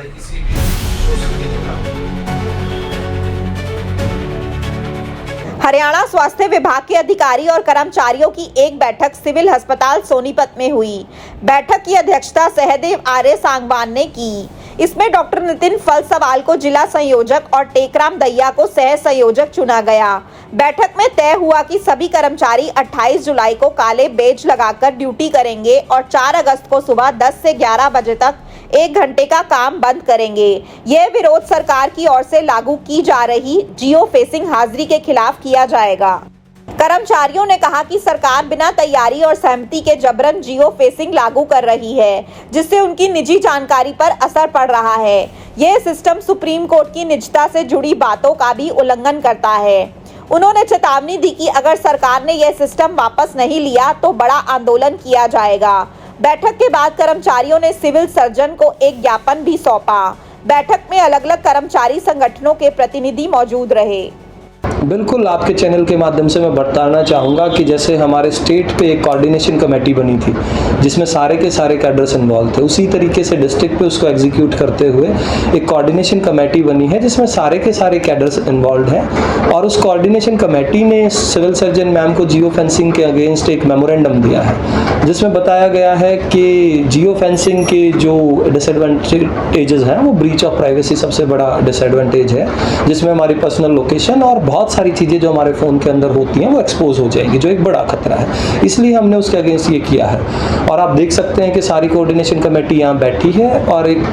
वाले किसी भी शोषण के खिलाफ। हरियाणा स्वास्थ्य विभाग के अधिकारी और कर्मचारियों की एक बैठक सिविल अस्पताल सोनीपत में हुई। बैठक की अध्यक्षता सहदेव आर्य सांगवान ने की। इसमें डॉक्टर नितिन फलसवाल को जिला संयोजक और टेकराम दहिया को सह संयोजक चुना गया। बैठक में तय हुआ कि सभी कर्मचारी 28 जुलाई को काले बेज लगाकर ड्यूटी करेंगे और 4 अगस्त को सुबह 10 से 11 बजे तक 1 घंटे का काम बंद करेंगे। यह विरोध सरकार की ओर से लागू की जा रही जियो फेसिंग हाजिरी के खिलाफ किया जाएगा। कर्मचारियों ने कहा कि सरकार बिना तैयारी और सहमति के जबरन जियो फेसिंग लागू कर रही है, जिससे उनकी निजी जानकारी पर असर पड़ रहा है। यह सिस्टम सुप्रीम कोर्ट की निजता से जुड़ी बातों का भी उल्लंघन करता है। उन्होंने चेतावनी दी कि अगर सरकार ने यह सिस्टम वापस नहीं लिया तो बड़ा आंदोलन किया जाएगा। बैठक के बाद कर्मचारियों ने सिविल सर्जन को एक ज्ञापन भी सौंपा। बैठक में अलग अलग कर्मचारी संगठनों के प्रतिनिधि मौजूद रहे। बिल्कुल, आपके चैनल के माध्यम से मैं बताना चाहूँगा कि जैसे हमारे स्टेट पे एक कोऑर्डिनेशन कमेटी बनी थी जिसमें सारे के सारे कैडर्स इन्वॉल्व थे, उसी तरीके से डिस्ट्रिक्ट पे उसको एग्जीक्यूट करते हुए एक कोऑर्डिनेशन कमेटी बनी है जिसमें सारे के सारे कैडर्स इन्वॉल्व हैं। और उस कोऑर्डिनेशन कमेटी ने सिविल सर्जन मैम को जियो फेंसिंग के अगेंस्ट एक मेमोरेंडम दिया है जिसमें बताया गया है कि जियो फेंसिंग के जो डिसएडवांटेजेस हैं वो ब्रीच ऑफ प्राइवेसी सबसे बड़ा डिसएडवांटेज है, जिसमें हमारी पर्सनल लोकेशन और बहुत सारी चीज़ें जो हमारे फ़ोन के अंदर होती हैं वो एक्सपोज हो जाएंगी, जो एक बड़ा खतरा है। इसलिए हमने उसके अगेंस्ट ये किया है। और आप देख सकते हैं कि सारी कोऑर्डिनेशन कमेटी यहाँ बैठी है और एक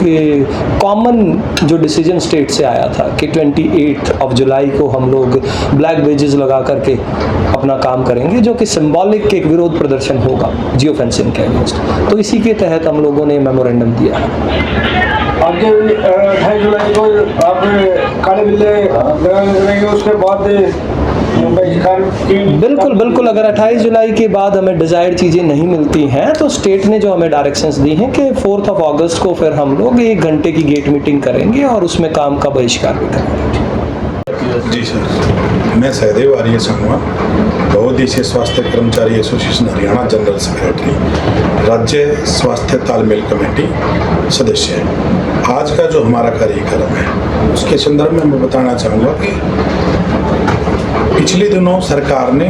कॉमन जो डिसीजन स्टेट से आया था कि 28 जुलाई को हम लोग ब्लैक बेजेस लगा करके अपना काम करेंगे, जो कि सिंबॉलिक एक विरोध प्रदर्शन होगा जियो फेंसिंग के अगेंस्ट। तो इसी के तहत हम लोगों ने मेमोरेंडम दिया है। आपके 28 जुलाई को आप काले बिल्ले लगाएंगे, उसके बाद बिल्कुल अगर 28 जुलाई के बाद हमें डिजायर्ड चीज़ें नहीं मिलती हैं तो स्टेट ने जो हमें डायरेक्शंस दी हैं कि 4 अगस्त को फिर हम लोग 1 घंटे की गेट मीटिंग करेंगे और उसमें काम का बहिष्कार भी करेंगे। जी सर, मैं सहदेव आर्य सांगवान, बहुउद्देशीय स्वास्थ्य कर्मचारी एसोसिएशन हरियाणा जनरल सेक्रेटरी, राज्य स्वास्थ्य तालमेल कमेटी सदस्य है। आज का जो हमारा कार्यक्रम है उसके संदर्भ में मैं बताना चाहूँगा कि पिछले दिनों सरकार ने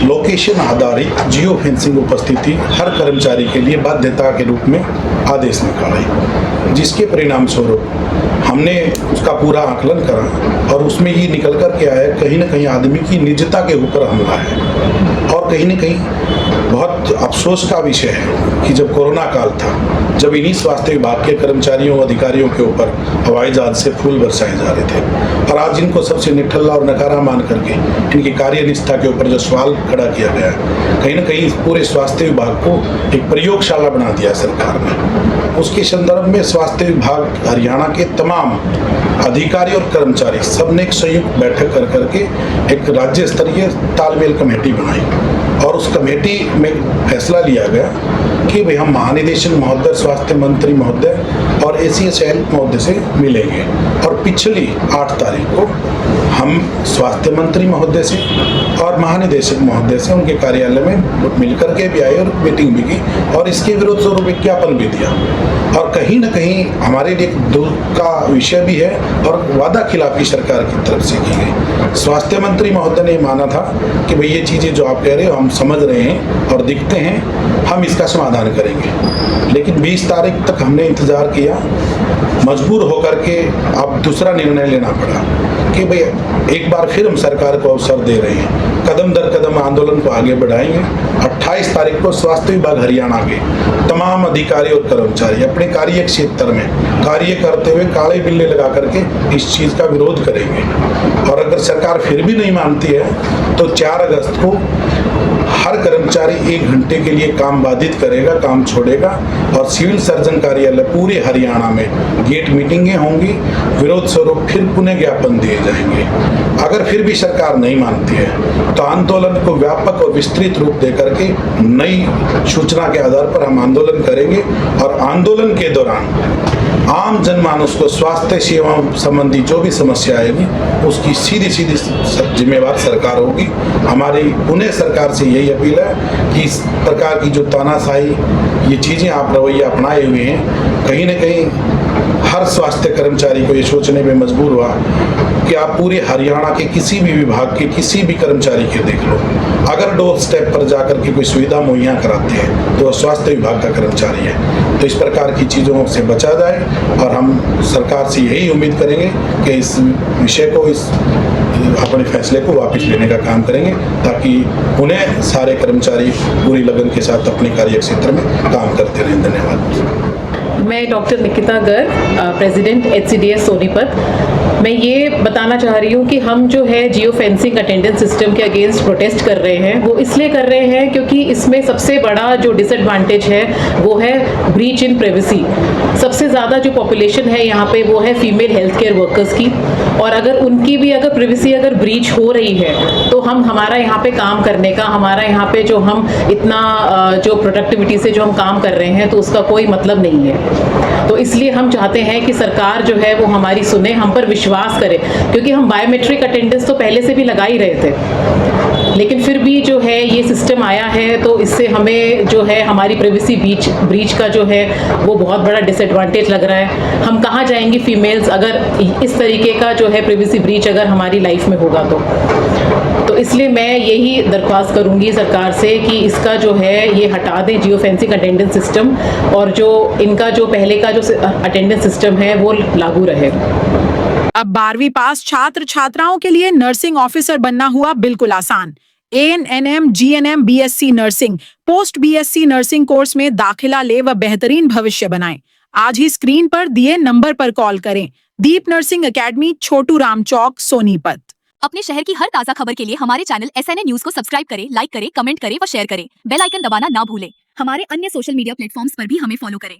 लोकेशन आधारित जियो फेंसिंग उपस्थिति हर कर्मचारी के लिए बाध्यता के रूप में आदेश निकाले, जिसके परिणाम स्वरूप हमने उसका पूरा आकलन करा और उसमें ये निकल कर के आया कहीं ना कहीं आदमी की निजता के ऊपर हमला है। और कहीं ना कहीं बहुत अफसोस का विषय है कि जब कोरोना काल था, जब इन्हीं स्वास्थ्य विभाग के कर्मचारियों अधिकारियों के ऊपर हवाई जहाज से फूल बरसाए जा रहे थे और आज इनको सबसे निठल्ला और नकारा मान करके इनकी कार्यनिष्ठा के ऊपर जो सवाल खड़ा किया गया, कहीं ना कहीं पूरे स्वास्थ्य विभाग को एक प्रयोगशाला बना दिया सरकार ने। उसके संदर्भ में स्वास्थ्य विभाग हरियाणा के तमाम अधिकारी और कर्मचारी सबने एक संयुक्त बैठक कर करके एक राज्य स्तरीय तालमेल कमेटी बनाई और उस कमेटी में फैसला लिया गया कि भाई हम महानिदेशक महोदय, स्वास्थ्य मंत्री महोदय और एसीएस हेल्थ महोदय से मिलेंगे। और पिछली 8 तारीख को हम स्वास्थ्य मंत्री महोदय से और महानिदेशक महोदय से उनके कार्यालय में मिलकर के भी आए और मीटिंग भी की और इसके विरोध स्वरूप विज्ञापन भी दिया। और कहीं ना कहीं हमारे लिए दुख का विषय भी है और वादा खिलाफी सरकार की तरफ से की गई। स्वास्थ्य मंत्री महोदय ने माना था कि भाई ये चीज़ें जो आप कह रहे हो हम समझ रहे हैं और दिखते हैं, हम इसका समाधान करेंगे। लेकिन 20 तारीख तक हमने इंतजार किया, मजबूर होकर के अब दूसरा निर्णय लेना पड़ा कि भाई एक बार फिर हम सरकार को अवसर दे रहे हैं, कदम दर कदम आंदोलन को आगे बढ़ाएंगे। 28 तारीख को स्वास्थ्य विभाग हरियाणा के तमाम अधिकारी और कर्मचारी अपने कार्य क्षेत्र में कार्य करते हुए काले बिल्ले लगा करके इस चीज़ का विरोध करेंगे। और अगर सरकार फिर भी नहीं मानती है तो 4 अगस्त को हर कर्मचारी 1 घंटे के लिए काम बाधित करेगा, काम छोड़ेगा और सिविल सर्जन कार्यालय पूरे हरियाणा में गेट मीटिंगें होंगी। विरोध स्वरूप फिर पुनः ज्ञापन दिए जाएंगे। अगर फिर भी सरकार नहीं मानती है तो आंदोलन को व्यापक और विस्तृत रूप देकर के नई सूचना के आधार पर हम आंदोलन करेंगे और आंदोलन के दौरान आम जनमानस को स्वास्थ्य सेवाओं संबंधी जो भी समस्या आएगी उसकी सीधी जिम्मेवार सरकार होगी। हमारी पुनः सरकार से यही अपील है कि इस प्रकार की जो तानाशाही ये चीज़ें आप रवैया अपनाए हुए हैं, कहीं ना कहीं हर स्वास्थ्य कर्मचारी को ये सोचने में मजबूर हुआ कि आप पूरे हरियाणा के किसी भी विभाग के किसी भी कर्मचारी के देख लो, अगर डोर स्टेप पर जाकर के कोई सुविधा मुहैया कराते हैं तो स्वास्थ्य विभाग का कर्मचारी है। तो इस प्रकार की चीज़ों से बचा जाए और हम सरकार से यही उम्मीद करेंगे कि इस विषय को, इस अपने फैसले को वापस लेने का काम करेंगे, ताकि उन्हें सारे कर्मचारी पूरी लगन के साथ अपने कार्य क्षेत्र में काम करते रहें। धन्यवाद। मैं doctor Nikita Garg, president HCDS Sonipat. मैं ये बताना चाह रही हूँ कि हम जो है जियो फेंसिंग अटेंडेंस सिस्टम के अगेंस्ट प्रोटेस्ट कर रहे हैं। वो इसलिए कर रहे हैं क्योंकि इसमें सबसे बड़ा जो डिसएडवांटेज है वो है ब्रीच इन प्राइवेसी। सबसे ज़्यादा जो पॉपुलेशन है यहाँ पे वो है फीमेल हेल्थ केयर वर्कर्स की, और अगर उनकी भी अगर प्राइवेसी अगर ब्रीच हो रही है तो हमारा यहाँ पे काम करने का, हमारा यहाँ पे जो हम इतना जो प्रोडक्टिविटी से जो हम काम कर रहे हैं तो उसका कोई मतलब नहीं है। तो इसलिए हम चाहते हैं कि सरकार जो है वो हमारी सुने, हम पर विश्वास करे, क्योंकि हम बायोमेट्रिक अटेंडेंस तो पहले से भी लगा ही रहे थे, लेकिन फिर भी जो है ये सिस्टम आया है तो इससे हमें जो है हमारी प्राइवेसी ब्रीच का जो है वो बहुत बड़ा डिसएडवांटेज लग रहा है। हम कहाँ जाएंगी फीमेल्स अगर इस तरीके का जो है प्राइवेसी ब्रीच अगर हमारी लाइफ में होगा तो इसलिए मैं यही दरख्वास्त करूंगी सरकार से कि इसका जो है ये हटा दें जियो फेंसिंग अटेंडेंस सिस्टम, और जो इनका जो पहले का जो अटेंडेंस सिस्टम है वो लागू रहे। अब 12वीं पास छात्र छात्राओं के लिए नर्सिंग ऑफिसर बनना हुआ बिल्कुल आसान। ANM GNM BSc nursing, post BSc nursing course में दाखिला ले व बेहतरीन भविष्य बनाएं। आज ही स्क्रीन पर दिए नंबर पर कॉल करें। दीप नर्सिंग एकेडमी, छोटू राम चौक, सोनीपत। अपने शहर की हर ताज़ा खबर के लिए हमारे चैनल SNA न्यूज को सब्सक्राइब करें, लाइक करें, कमेंट करें व शेयर करें। बेल आइकन दबाना ना भूलें। हमारे अन्य सोशल मीडिया प्लेटफॉर्म्स पर भी हमें फॉलो करें।